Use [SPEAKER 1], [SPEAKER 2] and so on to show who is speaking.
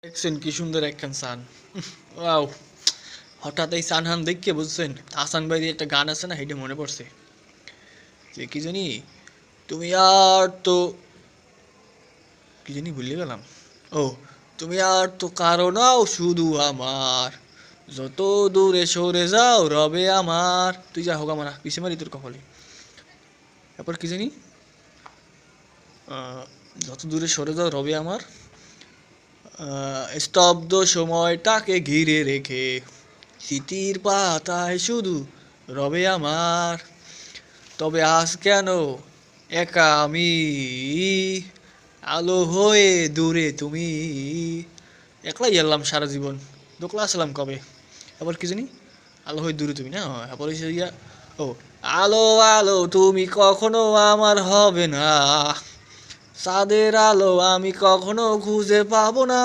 [SPEAKER 1] দেখছেন কি সুন্দর একখান সান। ওয়াও! হঠাৎ এই সান হান দেখে বুঝছেন হাসান ভাইয়ের একটা গান আছে না, সেইটা মনে পড়ছে যে কি জানি, তুমি আর তো কি জানি ভুলে গেলাম। ও, তুমি আর তো কারো নাও শুধু আমার, যত দূরে সরে যাও রবে আমার, তুই যা হোক আমার পিছে মারি তোর কপালে। তারপর কি জানি, যত দূরে সরে যাও রবে আমার, স্তব্ধ সময়টাকে ঘিরে রেখে স্মৃতির পাতায় শুধু রবে আমার, তবে আজ কেন একা আমি, আলো হয়ে দূরে তুমি, একলাই এলাম সারা জীবন, দোকলা আসলাম কবে। আবার কি জানি, আলো হয়ে দূরে তুমি না, তারপরে সে ইয়া, ও, আলো আলো তুমি কখনো আমার হবে না, চাঁদের আলো আমি কখনো খুঁজে পাবো না।